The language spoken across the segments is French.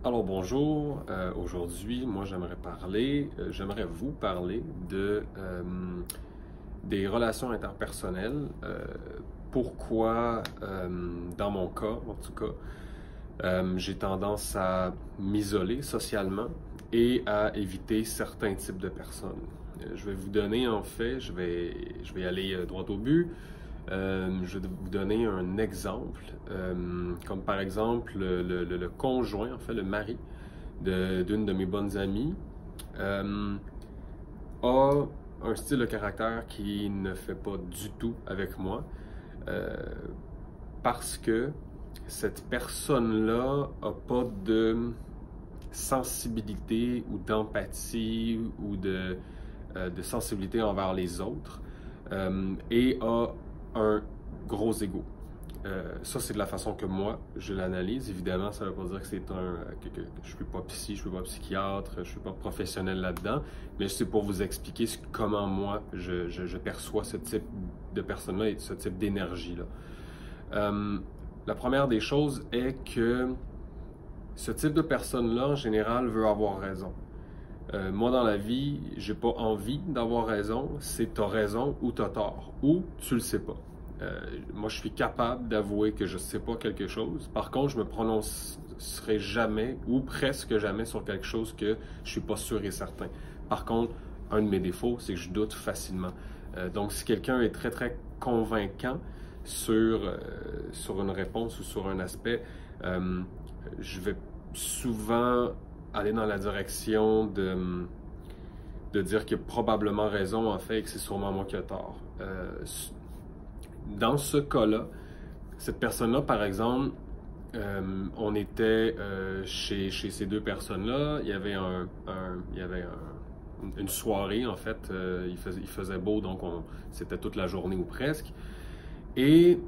Alors bonjour, aujourd'hui moi j'aimerais vous parler des relations interpersonnelles. Pourquoi, dans mon cas en tout cas, j'ai tendance à m'isoler socialement et à éviter certains types de personnes. Je vais vous donner en fait, je vais aller droit au but. Je vais vous donner un exemple, comme par exemple le conjoint, en fait le mari d'une de mes bonnes amies, a un style de caractère qui ne fait pas du tout avec moi, euh, parce que cette personne-là n'a pas de sensibilité ou d'empathie ou de sensibilité envers les autres, et a un gros ego. Ça, c'est de la façon que moi, je l'analyse. Évidemment, ça ne veut pas dire que que je ne suis pas psy, je ne suis pas psychiatre, je ne suis pas professionnel là-dedans, mais c'est pour vous expliquer comment moi, je perçois ce type de personne-là et ce type d'énergie-là. La première des choses est que ce type de personne-là, en général, veut avoir raison. Moi, dans la vie, j'ai pas envie d'avoir raison. C'est t'as raison ou t'as tort. Ou tu le sais pas. Moi, je suis capable d'avouer que je sais pas quelque chose. Par contre, je me prononcerai jamais ou presque jamais sur quelque chose que je suis pas sûr et certain. Par contre, un de mes défauts, c'est que je doute facilement. Donc, si quelqu'un est très, très convaincant sur une réponse ou sur un aspect, je vais souvent aller dans la direction de dire qu'il a probablement raison en fait et que c'est sûrement moi qui ai tort. Dans ce cas-là, cette personne-là, par exemple, on était chez ces deux personnes-là, il y avait une soirée en fait, il faisait beau donc c'était toute la journée ou presque. Et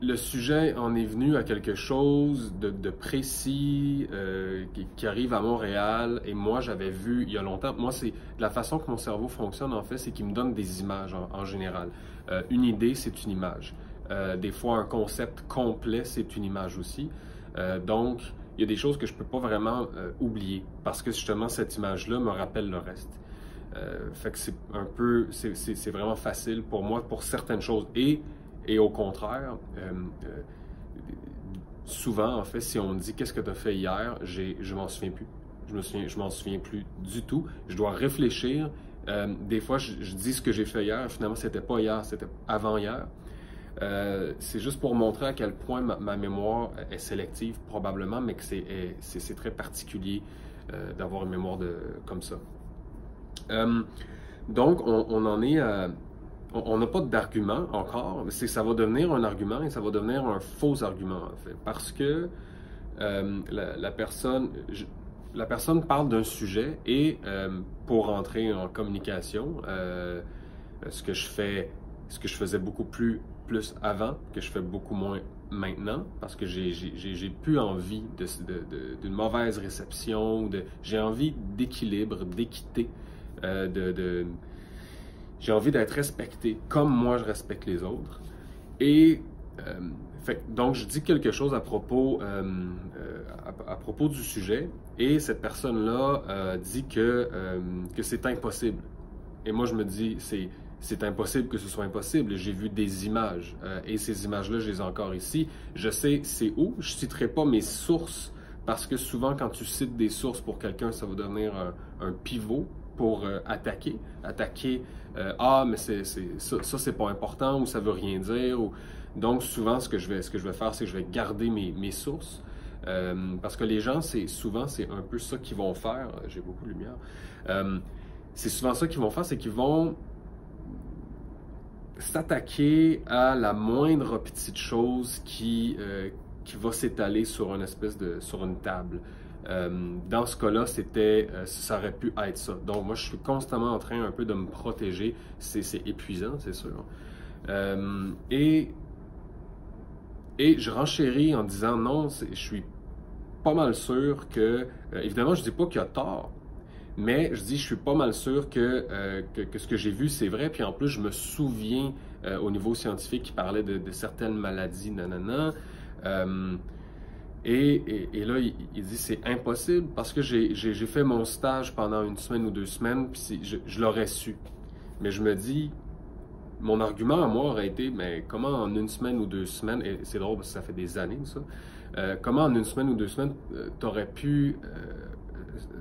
le sujet en est venu à quelque chose de précis qui arrive à Montréal. Et moi, j'avais vu il y a longtemps. Moi, c'est la façon que mon cerveau fonctionne, en fait, c'est qu'il me donne des images en général. Une idée, c'est une image. Des fois, un concept complet, c'est une image aussi. Donc, il y a des choses que je ne peux pas vraiment oublier parce que justement, cette image-là me rappelle le reste. Fait que c'est vraiment facile pour moi pour certaines choses. Et au contraire, souvent, en fait, si on me dit qu'est-ce que tu as fait hier, je m'en souviens plus. Je m'en souviens plus du tout. Je dois réfléchir. Des fois, je dis ce que j'ai fait hier. Finalement, c'était pas hier, c'était avant-hier. C'est juste pour montrer à quel point ma mémoire est sélective, probablement, mais que c'est très particulier d'avoir une mémoire comme ça. Donc, on en est à... On n'a pas d'argument encore, mais ça va devenir un argument et ça va devenir un faux argument, en fait. Parce que la personne parle d'un sujet et pour entrer en communication, ce que je faisais beaucoup plus avant, que je fais beaucoup moins maintenant, parce que j'ai plus envie d'une mauvaise réception, j'ai envie d'équilibre, d'équité, j'ai envie d'être respecté comme moi je respecte les autres. Et donc je dis quelque chose à propos du sujet et cette personne-là dit que c'est impossible. Et moi je me dis c'est impossible que ce soit impossible. J'ai vu des images et ces images-là je les ai encore ici. Je sais c'est où. Je citerai pas mes sources parce que souvent quand tu cites des sources pour quelqu'un ça va devenir un pivot pour attaquer, mais ça c'est pas important ou ça veut rien dire. Donc souvent ce que je vais faire, c'est que je vais garder mes sources. Parce que les gens, souvent c'est un peu ça qu'ils vont faire. J'ai beaucoup de lumière. C'est souvent ça qu'ils vont faire, c'est qu'ils vont s'attaquer à la moindre petite chose qui va s'étaler sur sur une table. Dans ce cas-là, ça aurait pu être ça. Donc moi, je suis constamment en train un peu de me protéger. C'est épuisant, c'est sûr. Et je renchéris en disant non, je suis pas mal sûr que, évidemment, je dis pas qu'il a tort, mais je dis je suis pas mal sûr que ce que j'ai vu c'est vrai. Puis en plus, je me souviens au niveau scientifique qui parlait de certaines maladies, nanana. Et là, il dit c'est impossible parce que j'ai fait mon stage pendant 1 semaine ou 2 semaines, puis je l'aurais su. Mais je me dis, mon argument à moi aurait été, mais comment en 1 semaine ou 2 semaines, et c'est drôle parce que ça fait des années ça, comment en 1 semaine ou 2 semaines, tu aurais pu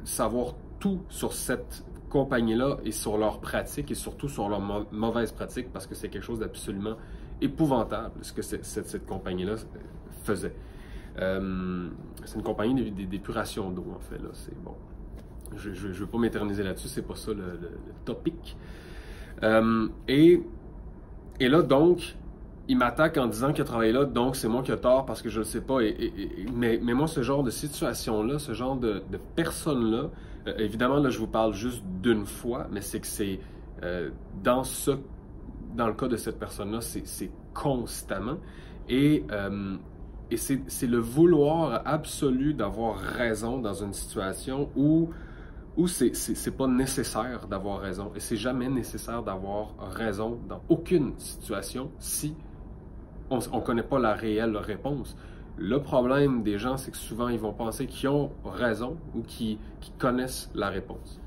savoir tout sur cette compagnie-là et sur leurs pratiques et surtout sur leurs mauvaises pratiques parce que c'est quelque chose d'absolument épouvantable ce que cette compagnie-là faisait. C'est une compagnie d'épuration d'eau, en fait. C'est bon. Je ne veux pas m'éterniser là-dessus, c'est pas ça le topic. Et là, donc, il m'attaque en disant qu'il a travaillé là, donc c'est moi qui ai tort parce que je ne le sais pas. Mais moi, ce genre de situation-là, ce genre de personnes-là, évidemment, là, je vous parle juste d'une fois, mais c'est que c'est dans le cas de cette personne-là, c'est constamment. Et c'est le vouloir absolu d'avoir raison dans une situation où c'est pas nécessaire d'avoir raison. Et c'est jamais nécessaire d'avoir raison dans aucune situation si on ne connaît pas la réelle réponse. Le problème des gens, c'est que souvent, ils vont penser qu'ils ont raison ou qu'ils connaissent la réponse.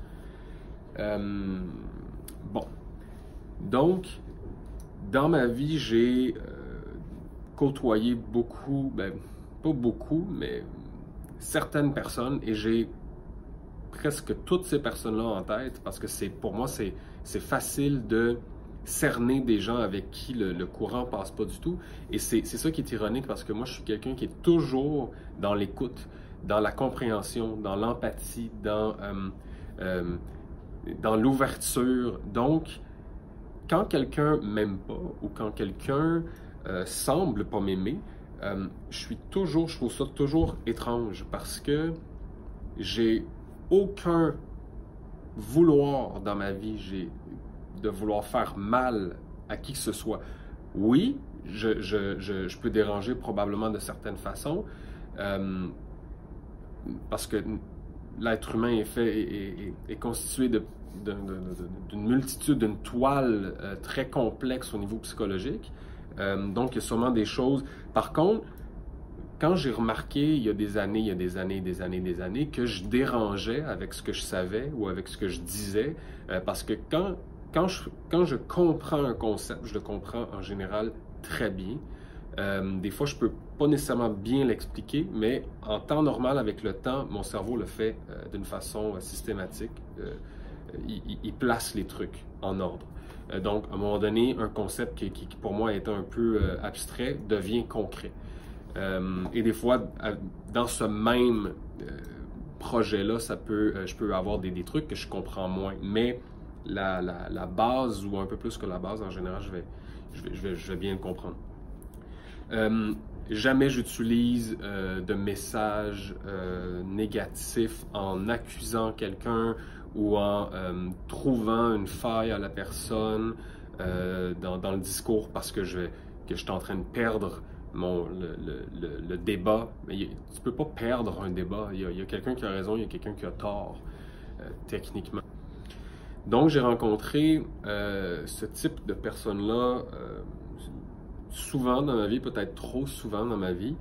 Bon. Donc, dans ma vie, j'ai côtoyé beaucoup, ben, pas beaucoup, mais certaines personnes, et j'ai presque toutes ces personnes-là en tête, parce que pour moi, c'est facile de cerner des gens avec qui le courant passe pas du tout. Et c'est ça qui est ironique, parce que moi, je suis quelqu'un qui est toujours dans l'écoute, dans la compréhension, dans l'empathie, dans l'ouverture. Donc, quand quelqu'un m'aime pas, ou quand quelqu'un semble pas m'aimer, je trouve ça toujours étrange, parce que j'ai aucun vouloir dans ma vie de vouloir faire mal à qui que ce soit. Oui, je peux déranger probablement de certaines façons, parce que l'être humain est constitué d'une multitude, d'une toile très complexe au niveau psychologique. Donc, il y a sûrement des choses. Par contre, quand j'ai remarqué, il y a des années, que je dérangeais avec ce que je savais ou avec ce que je disais, parce que quand je comprends un concept, je le comprends en général très bien. Des fois, je peux pas nécessairement bien l'expliquer, mais en temps normal, avec le temps, mon cerveau le fait d'une façon systématique. Il place les trucs en ordre. Donc, à un moment donné, un concept qui pour moi était un peu abstrait devient concret. Et des fois, dans ce même projet-là, je peux avoir des trucs que je comprends moins. Mais la base, ou un peu plus que la base, en général, je vais bien le comprendre. Jamais j'utilise de messages négatifs en accusant quelqu'un ou en trouvant une faille à la personne dans le discours parce que je suis en train de perdre le débat. Mais tu peux pas perdre un débat. Il y a quelqu'un qui a raison, il y a quelqu'un qui a tort, techniquement. Donc, j'ai rencontré ce type de personnes-là souvent dans ma vie, peut-être trop souvent dans ma vie.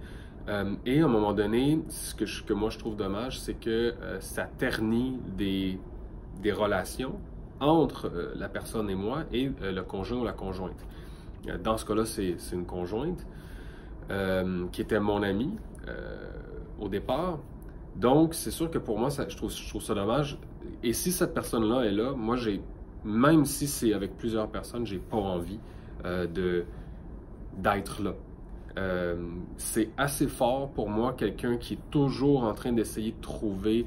Et à un moment donné, ce que moi je trouve dommage, c'est que ça ternit des relations entre la personne et moi et le conjoint ou la conjointe. Dans ce cas-là, c'est une conjointe qui était mon amie au départ. Donc, c'est sûr que pour moi, je trouve ça dommage. Et si cette personne-là est là, moi, même si c'est avec plusieurs personnes, j'ai pas envie d'être là. C'est assez fort pour moi, quelqu'un qui est toujours en train d'essayer de trouver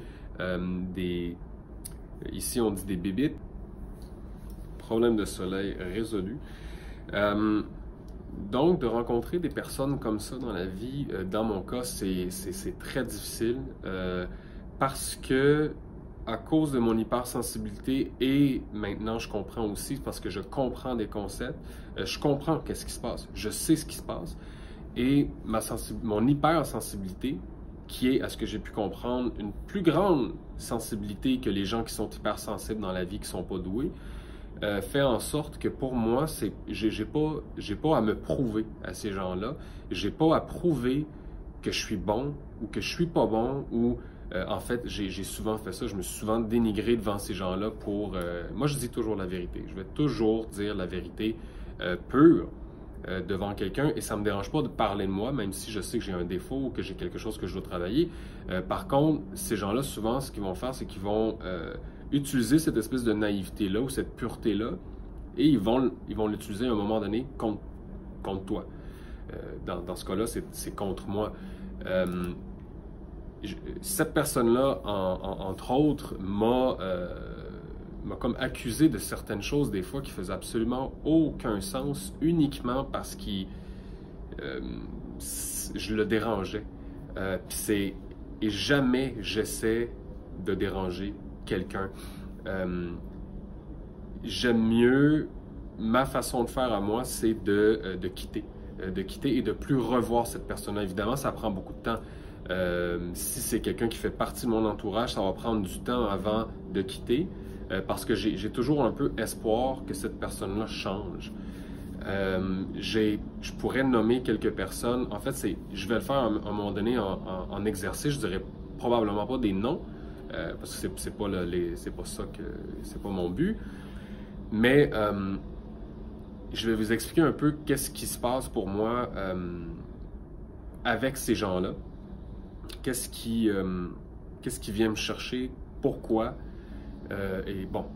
ici on dit des bébites, problème de soleil résolu. Donc, de rencontrer des personnes comme ça dans la vie, dans mon cas, c'est très difficile parce que, à cause de mon hypersensibilité, et maintenant je comprends aussi parce que je comprends des concepts, je comprends qu'est-ce qui se passe, je sais ce qui se passe, et mon hypersensibilité, qui est, à ce que j'ai pu comprendre, une plus grande sensibilité que les gens qui sont hypersensibles dans la vie, qui sont pas doués, fait en sorte que pour moi, j'ai pas à me prouver à ces gens-là. J'ai pas à prouver que je suis bon ou que je suis pas bon ou en fait, j'ai souvent fait ça, je me suis souvent dénigré devant ces gens-là pour... moi, je dis toujours la vérité. Je vais toujours dire la vérité pure devant quelqu'un et ça me dérange pas de parler de moi, même si je sais que j'ai un défaut ou que j'ai quelque chose que je dois travailler. Par contre, ces gens-là, souvent, ce qu'ils vont faire, c'est qu'ils vont utiliser cette espèce de naïveté-là ou cette pureté-là et ils vont l'utiliser à un moment donné contre toi. Dans ce cas-là, c'est contre moi. Cette personne-là, entre autres, m'a comme accusé de certaines choses des fois qui faisaient absolument aucun sens, uniquement parce que je le dérangeais. Et jamais j'essaie de déranger quelqu'un. J'aime mieux, ma façon de faire à moi, c'est de quitter et de plus revoir cette personne-là. Évidemment, ça prend beaucoup de temps. Si c'est quelqu'un qui fait partie de mon entourage, ça va prendre du temps avant de quitter parce que j'ai toujours un peu espoir que cette personne-là change. Je pourrais nommer quelques personnes. En fait, je vais le faire à un moment donné en exercice. Je dirais probablement pas des noms parce que c'est pas ça que c'est pas mon but. Mais je vais vous expliquer un peu qu'est-ce qui se passe pour moi avec ces gens-là. Qu'est-ce qui vient me chercher, pourquoi. Et bon,